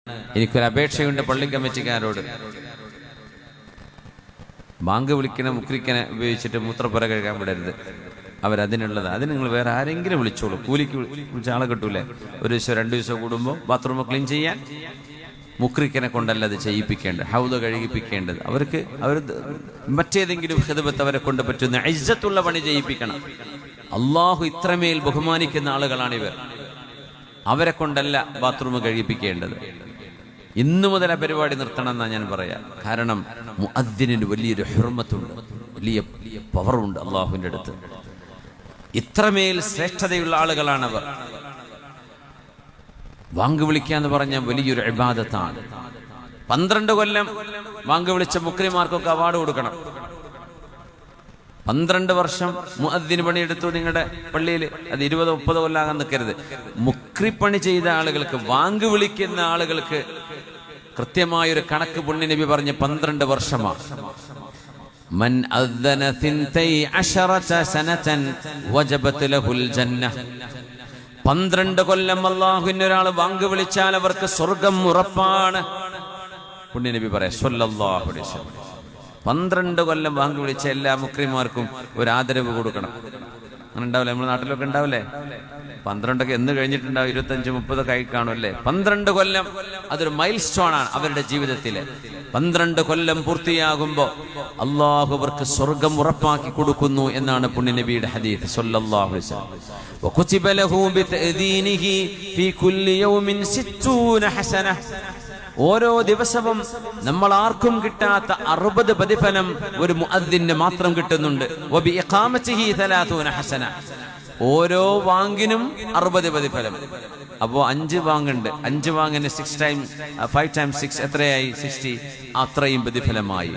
എനിക്കൊരു അപേക്ഷയുണ്ട് പള്ളി കമ്മിറ്റിക്കാരോട്. ബാങ്ക് വിളിക്കണ മുക്രിക്കനെ ഉപയോഗിച്ചിട്ട് മൂത്രപ്പുര കഴുകാൻ വിടരുത്. അവരതിനുള്ളത് അതിന് നിങ്ങൾ വേറെ ആരെങ്കിലും വിളിച്ചോളൂ. കൂലിക്ക് വിളിച്ച ആളെ കിട്ടൂലേ? ഒരു ദിവസം 2 ദിവസം കൂടുമ്പോൾ ബാത്റൂം ക്ലീൻ ചെയ്യാൻ മുക്രിക്കനെ കൊണ്ടല്ല അത് ചെയ്യിപ്പിക്കേണ്ടത്, ഹൗദ് കഴുകിപ്പിക്കേണ്ടത്. അവർ മറ്റേതെങ്കിലും ഖിദ്മത്ത് അവരെ കൊണ്ട് പറ്റുന്ന ഇസ്സത്തുള്ള പണി ചെയ്യിപ്പിക്കണം. അള്ളാഹു ഇത്രമേൽ ബഹുമാനിക്കുന്ന ആളുകളാണിവർ. അവരെ കൊണ്ടല്ല ബാത്റൂം കഴിപ്പിക്കേണ്ടത്. ഇന്നു മുതൽ ആ പരിപാടി നിർത്തണം എന്നാ ഞാൻ പറയാം. കാരണം മുഅദ്ദിനിന് വലിയൊരു ഹുർമത്തുണ്ട്, വലിയ പവറുണ്ട് അള്ളാഹുവിൻ്റെ അടുത്ത്. ഇത്രമേൽ ശ്രേഷ്ഠതയുള്ള ആളുകളാണവർ. വാങ്ക് വിളിക്കാന്ന് പറഞ്ഞാൽ വലിയൊരു ഇബാദത്താണ്. 12 കൊല്ലം വാങ്ക് വിളിച്ച മുക്രിമാർക്കൊക്കെ അവാർഡ് കൊടുക്കണം. 12 വർഷം മുഅദ്ദിൻ പണിയെടുത്തു നിങ്ങളുടെ പള്ളിയിൽ. അത് 20-30 കൊല്ലാകാൻ നിൽക്കരുത്. മുക്രിപ്പണി ചെയ്ത ആളുകൾക്ക്, വാങ്ക് വിളിക്കുന്ന ആളുകൾക്ക് കൃത്യമായൊരു കണക്ക് പുണ്യ നബി പറഞ്ഞ് 12 വർഷമാണ്. മൻ അദ്ദന 12 സനതൻ വജബത് ലഹുൽ ജന്നah. 12 കൊല്ലം അല്ലാഹുവിന് ഒരാൾ വാങ്ക് വിളിച്ചാൽ അവർക്ക് സ്വർഗം ഉറപ്പാണ്. പുണ്യ നബി പറയാ സ്വല്ലല്ലാഹു അലൈഹി വസല്ലം. 12 കൊല്ലം വാങ്ക് വിളിച്ച എല്ലാ മുക്രിമാർക്കും ഒരു ആദരവ് കൊടുക്കണം. അങ്ങനെ ഉണ്ടാവില്ലേ? നമ്മുടെ നാട്ടിലൊക്കെ ഉണ്ടാവില്ലേ? 12 എന്ന് കഴിഞ്ഞിട്ടുണ്ടാവും, 25-30 കൈ കാണുമല്ലേ? 12 കൊല്ലം അതൊരു മൈൽ സ്റ്റോൺ ആണ് അവരുടെ ജീവിതത്തില്. 12 കൊല്ലം പൂർത്തിയാകുമ്പോ അള്ളാഹു അവർക്ക് സ്വർഗം ഉറപ്പാക്കി കൊടുക്കുന്നു എന്നാണ് പുണ്യ നബിയുടെ ഹദീസ് സ്വല്ലല്ലാഹു അലൈഹി വസല്ലം. വകുതിബ ലഹു ബിതഅദീനിഹി ഫീ കുല്ലി യൗമിൻ 60 ഹസന. ഓരോ ദിവസവും നമ്മൾ ആർക്കും കിട്ടാത്ത 60 പ്രതിഫലം ഒരു മുഅദ്ദിന് മാത്രം കിട്ടുന്നുണ്ട്. വബി ഇഖാമതിഹി 30 ഹസന. ഓരോ വാങ്ങിനും 60 പ്രതിഫലം. അപ്പോ 5 വാങ്ങുണ്ട്. 5 വാങ്ങിന് 5 times 6 എത്രയായി? 60. അത്രയും പ്രതിഫലമായി.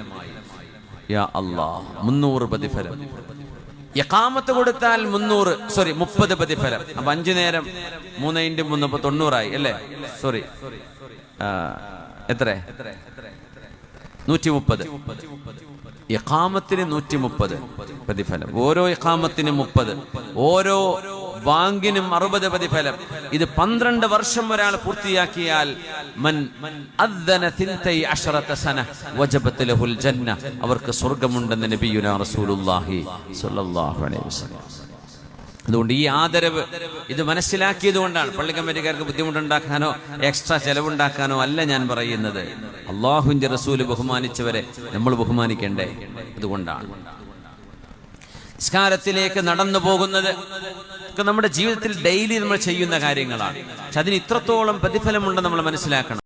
യാ അല്ലാഹ്, 300 പ്രതിഫലം. ഇഖാമത്ത് കൊടുത്താൽ 30 പ്രതിഫലം. അപ്പൊ 5 നേരം 3 × 3 90 അല്ലേ? സോറി, എത്ര? 130. ഇഖാമത്തിന് 130 പ്രതിഫലം. ഓരോ ഇഖാമത്തിനും 30, ഓരോ വാങ്ങിനും 60 പ്രതിഫലം. ഇത് 12 വർഷം ഒരാൾ പൂർത്തിയാക്കിയാൽ മൻ അദ്ദന 12 സന വജബത് ലഹുൽ ജന്നah. അവർക്ക് സ്വർഗ്ഗമുണ്ടെന്ന് നബിയുനാ റസൂലുള്ളാഹി സ്വല്ലല്ലാഹു അലൈഹി വസല്ലം. അതുകൊണ്ട് ഈ ആദരവ് ഇത് മനസ്സിലാക്കിയത് കൊണ്ടാണ്. പള്ളി കമ്മിറ്റിക്കാർക്ക് ബുദ്ധിമുട്ടുണ്ടാക്കാനോ എക്സ്ട്രാ ചെലവുണ്ടാക്കാനോ അല്ല ഞാൻ പറയുന്നത്. അള്ളാഹുവിന്റെ റസൂല് ബഹുമാനിച്ചവരെ നമ്മൾ ബഹുമാനിക്കണ്ടേ? അതുകൊണ്ടാണ് നിസ്കാരത്തിലേക്ക് നടന്നു പോകുന്നത്. നമ്മുടെ ജീവിതത്തിൽ ഡെയിലി നമ്മൾ ചെയ്യുന്ന കാര്യങ്ങളാണ്. പക്ഷെ അതിന് ഇത്രത്തോളം പ്രതിഫലമുണ്ടെന്ന് നമ്മൾ മനസ്സിലാക്കണം.